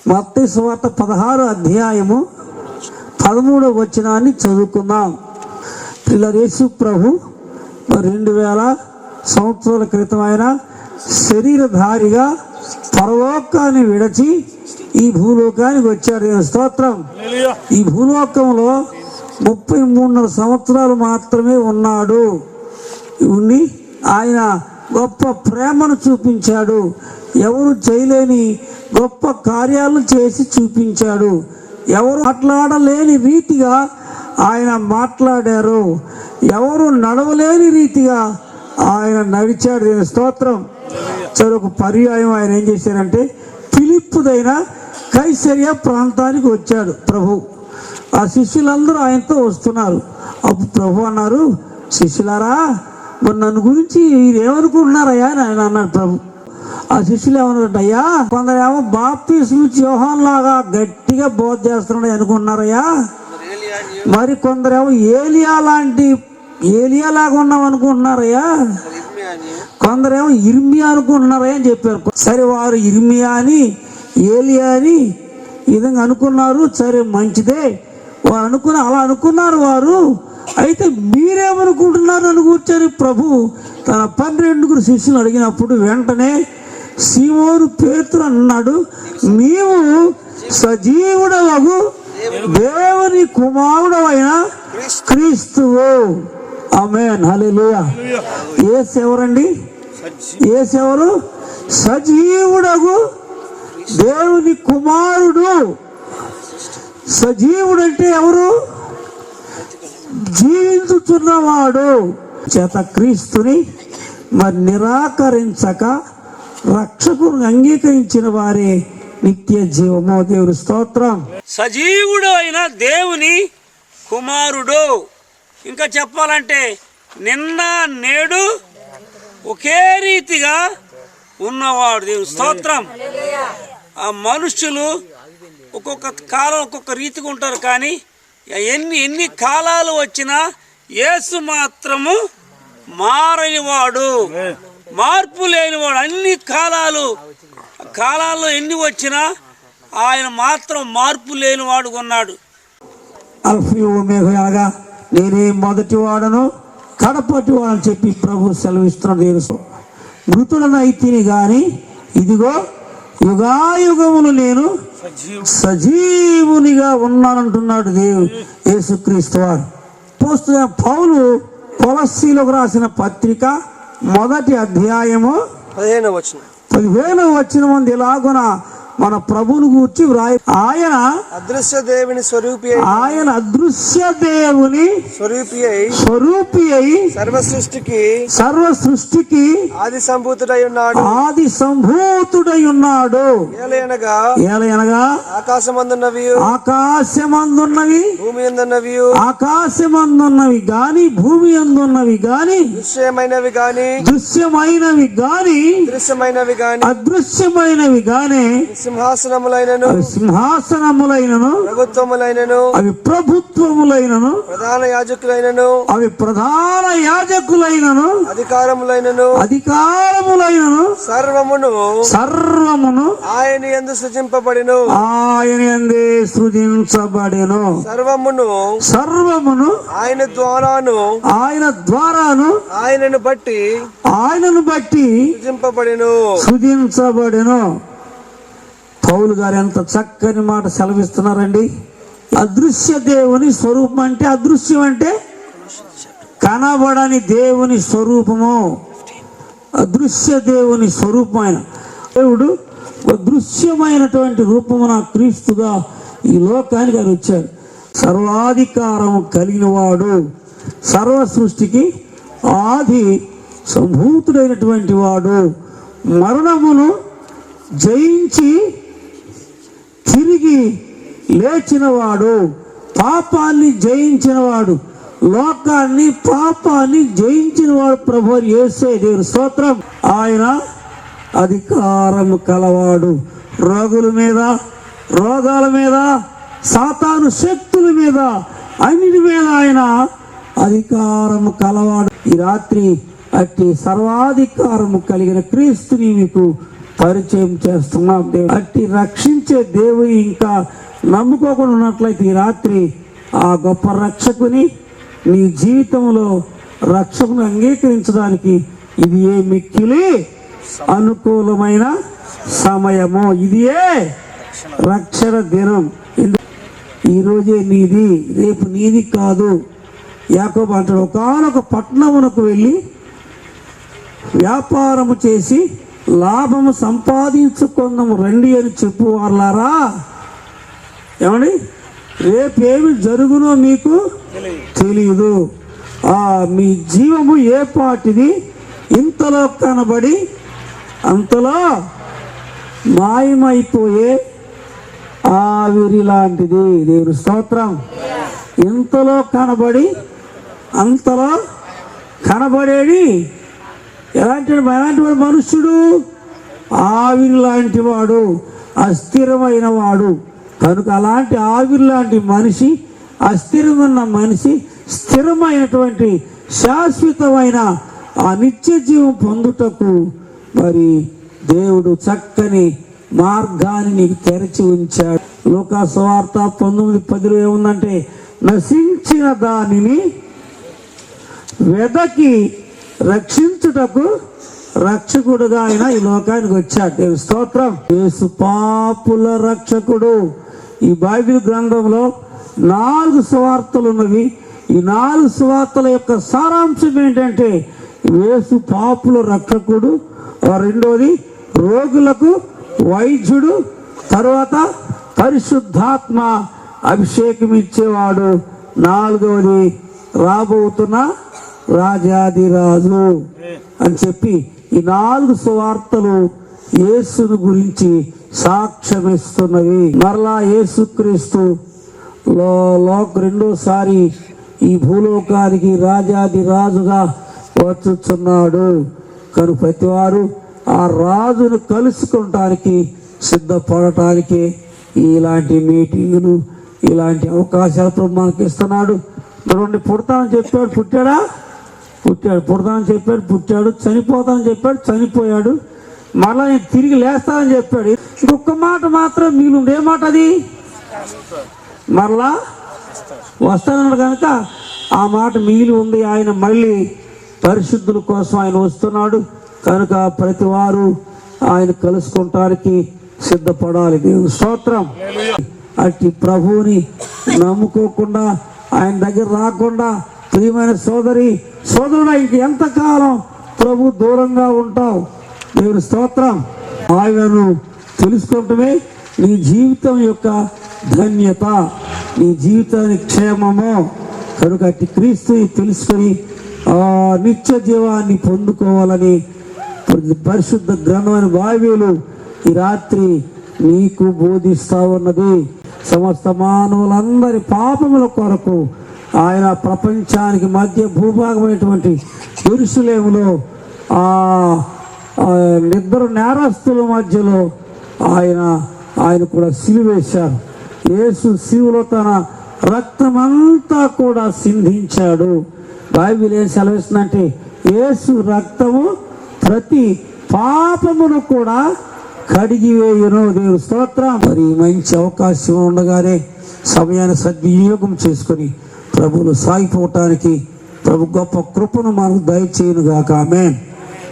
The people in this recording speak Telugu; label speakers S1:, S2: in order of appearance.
S1: మత్తయి సువార్త 16వ అధ్యాయము 13వ వచనాన్ని చదువుకుందాం. యేసు ప్రభు 2000 సంవత్సరాల క్రితం ఆయన శరీరధారిగా పరలోకాన్ని విడచి ఈ భూలోకానికి వచ్చాడు. స్తోత్రం. ఈ భూలోకంలో 33 సంవత్సరాలు మాత్రమే ఉన్నాడు. ఉండి ఆయన గొప్ప ప్రేమను చూపించాడు. ఎవరు చేయలేని గొప్ప కార్యాలను చేసి చూపించాడు. ఎవరు మాట్లాడలేని రీతిగా ఆయన మాట్లాడారు. ఎవరు నడవలేని రీతిగా ఆయన నడిచాడు. స్తోత్రం. సరే, ఒక పర్యాయం ఆయన ఏం చేశారంటే ఫిలిప్పుదైన కైసరియా ప్రాంతానికి వచ్చాడు ప్రభు. ఆ శిష్యులందరూ ఆయనతో వస్తున్నారు. అప్పుడు ప్రభు అన్నారు, శిష్యులారా, మరి నన్ను గురించి ఏమనుకుంటున్నారయ్యా అని ఆయన అన్నాడు ప్రభు. ఆ శిష్యులు ఏమన్నారంట, అయ్యా కొందరేమో బాప్తిస్మం ఇచ్చే యోహాను లాగా గట్టిగా బోధ చేస్తున్నాడు అనుకుంటున్నారయ్యా, మరి కొందరేమో ఏలియా లాగా ఉన్నాం అనుకుంటున్నారయ్యా, కొందరేమో ఇర్మియా అనుకుంటున్నారయ్యా అని చెప్పారు. సరే, వారు ఇర్మియా అని ఏలియా అని ఈ విధంగా అనుకున్నారు. సరే, మంచిదే, వారు అలా అనుకున్నారు వారు. అయితే మీరేమనుకుంటున్నారు అని కూర్చొని ప్రభు తన 12 శిష్యులు అడిగినప్పుడు వెంటనే సీమోను పేతురు అన్నాడు, నీవు సజీవుడవగు దేవుని కుమారుడవైన క్రీస్తువు. ఆమేన్, హల్లెలూయా. యేసు ఎవరండి? యేసు ఎవరు? సజీవుడగు దేవుని కుమారుడు. సజీవుడు అంటే ఎవరు? జీవించుచున్నవాడు. చేత క్రీస్తుని మరి నిరాకరించక రక్షకుని అంగీకరించిన వారే నిత్య జీవము. దేవుని స్తోత్రం.
S2: సజీవుడు అయిన దేవుని కుమారుడు. ఇంకా చెప్పాలంటే నిన్న నేడు ఒకే రీతిగా ఉన్నవాడు. దేవుని స్తోత్రం. ఆ మనుషులు ఒక్కొక్క కాలం ఒక్కొక్క రీతిగా ఉంటారు, కానీ ఎన్ని కాలాలు వచ్చినా యేసు మాత్రము మారనివాడు, మార్పు లేనివాడు. అన్ని కాలాల్లో ఎన్ని వచ్చినా ఆయన మాత్రం మార్పు లేనివాడు ఉన్నాడు.
S1: అనగా నేనే మొదటి వాడను కడపటి వాడని చెప్పి ప్రభు సెలవిస్తున్నాడు. తెలుసు మృతుడనైతిని గాని ఇదిగో యుగాయుగములు నేను సజీవునిగా ఉన్నానంటున్నాడు యేసుక్రీస్తు వారు. పౌలు కొలస్సీలకు రాసిన పత్రిక 1వ అధ్యాయము 15వ వచనం ఉంది. ఇలాగున మన ప్రభువును గూర్చి వ్రాయి, ఆయన అదృశ్య దేవుని స్వరూపి అయి సర్వ సృష్టికి ఆది సంభూతుడై ఉన్నాడు. ఏలయనగా ఆకాశమందున్నవి గాని భూమి అందున్నవి గాని దృశ్యమైనవి గాని అదృశ్యమైనవి గాని సింహాసనములైనను అవి ప్రభుత్వములైనను అవి ప్రధాన యాజకులైనను అధికారములైనను సర్వమును ఆయన యందు సృజించబడెను. సర్వమును ఆయన ద్వారాను ఆయనను బట్టి సృజించబడెను. పౌలు గారు ఎంత చక్కని మాట సెలవిస్తున్నారండి. అదృశ్య దేవుని స్వరూపం అంటే, అదృశ్యం అంటే కనబడని దేవుని స్వరూపము. అదృశ్య దేవుని స్వరూపమైన దేవుడు దృశ్యమైనటువంటి రూపమున క్రీస్తుగా ఈ లోకానికి ఆయన వచ్చాడు. సర్వాధికారం కలిగిన వాడు, సర్వ సృష్టికి ఆది సంభూతుడైనటువంటి వాడు, మరణమును జయించి తిరిగి లేచినవాడు, పాపాన్ని జయించినవాడు, లోకాన్ని పాపాన్ని జయించినవాడు ప్రభు యేసే. దేవుని స్తోత్రం. ఆయన అధికారము కలవాడు. రోగాల మీద సాతాను శక్తుల మీద అన్నిటి మీద ఆయన అధికారము కలవాడు. ఈ రాత్రి అట్టి సర్వాధికారము కలిగిన క్రీస్తుని మీకు పరిచయం చేస్తున్నాం. అట్టి రక్షించే దేవుని ఇంకా నమ్ముకోకుండా ఉన్నట్లయితే ఈ రాత్రి ఆ గొప్ప రక్షకుని నీ జీవితంలో రక్షకుని అంగీకరించడానికి ఇది ఏ మిక్కిలి అనుకూలమైన సమయము, ఇది ఏ రక్షణ దినం. ఈరోజే నీది, రేపు నీది కాదు. యాకోబు అంటాడు, ఒకానొక పట్టణమునకు వెళ్ళి వ్యాపారము చేసి లాభము సంపాదించుకుందాము రండి అని చెప్పు వాళ్ళారా. ఏమండి, రేపేమి జరుగునో మీకు తెలియదు. మీ జీవము ఏ పాటిది, ఇంతలో కనబడి అంతలో మాయమైపోయే ఆవిరి లాంటిది. దేవుని స్తోత్రం. ఇంతలో కనబడి అంతలో కనబడేది ఎలాంటి వాడు మనుష్యుడు? ఆవిరి లాంటి వాడు, అస్థిరమైన వాడు. కనుక అలాంటి ఆవిరి లాంటి మనిషి, అస్థిరమైన మనిషి స్థిరమైనటువంటి శాశ్వతమైన ఆ నిత్య జీవం పొందుటకు మరి దేవుడు చక్కని మార్గాన్ని నీకు తెరచి ఉంచాడు. లూకా సువార్త 19:10 ఏముందంటే, నశించిన దానిని వెదకి రక్షించుటకు రక్షకుడుగా ఆయన ఈ లోకానికి వచ్చాడు. దేవుని స్తోత్రం. యేసు పాపుల రక్షకుడు. ఈ బైబిల్ గ్రంథంలో 4 సువార్తలు ఉన్నవి. ఈ 4 సువార్తల యొక్క సారాంశం ఏంటంటే, యేసు పాపుల రక్షకుడు, రెండోది రోగులకు వైద్యుడు, తర్వాత పరిశుద్ధాత్మ అభిషేకం ఇచ్చేవాడు, నాలుగవది రాబోతున్న రాజాదిరాజు అని చెప్పి ఈ 4 సువార్తలు యేసును గురించి సాక్ష్యమిస్తున్నవి. మరలా యేసుక్రీస్తు రెండోసారి ఈ భూలోకానికి రాజాది రాజుగా వచ్చుచున్నాడు. కనుక ప్రతి వారు ఆ రాజును కలుసుకుంటానికి సిద్ధపడటానికి ఇలాంటి మీటింగులు, ఇలాంటి అవకాశాలు మనకి ఇస్తున్నాడు. పుడతానని చెప్పాడు, పుట్టాడా? పుట్టాడు. పుడతానని చెప్పాడు, పుట్టాడు. చనిపోతానని చెప్పాడు, చనిపోయాడు. మరలా నేను తిరిగి లేస్తానని చెప్పాడు. ఇంకొక మాట మాత్రం మిగిలింది. ఏ మాట అది? మరలా వస్తానన్నాడు. కనుక ఆ మాట మిగిలి ఉంది. ఆయన మళ్ళీ పరిశుద్ధుల కోసం ఆయన వస్తున్నాడు. కనుక ప్రతి వారు ఆయన కలుసుకుంటానికి సిద్ధపడాలి. దేవుని స్తోత్రం. అట్టి ప్రభువుని నమ్ముకోకుండా, ఆయన దగ్గర రాకుండా, ప్రియమైన సోదరుడా ఇంక ఎంతకాలం ప్రభు దూరంగా ఉంటావు? దేవుని స్తోత్రం. ఆయనను తెలుసుకోవటమే నీ జీవితం యొక్క ధన్యత, నీ జీవితానికి క్షేమము. కనుక అట్టి క్రీస్తు తెలుసుకొని నిత్య జీవాన్ని పొందుకోవాలని పరిశుద్ధ గ్రంథమైన బైబిలు ఈ రాత్రి నీకు బోధిస్తా ఉన్నది. సమస్త మానవులందరి పాపముల కొరకు ఆయన ప్రపంచానికి మధ్య భూభాగమైనటువంటి యెరూషలేములో ఇద్దరు నేరస్తుల మధ్యలో ఆయన కూడా సిలువేశారు. యేసు శిలువలో తన రక్తమంతా కూడా సింధించాడు. బైబిల్ ఏం సెలవిస్తుందంటే, యేసు రక్తము ప్రతి పాపమును కూడా కడిగివేయును. దేవుని స్తోత్రం. మరి మంచి అవకాశం ఉండగానే సమయాన్ని సద్వినియోగం చేసుకొని ప్రభువును సాగిపోవటానికి ప్రభు గొప్ప కృపను మనకు దయచేయును గాక. ఆమేన్.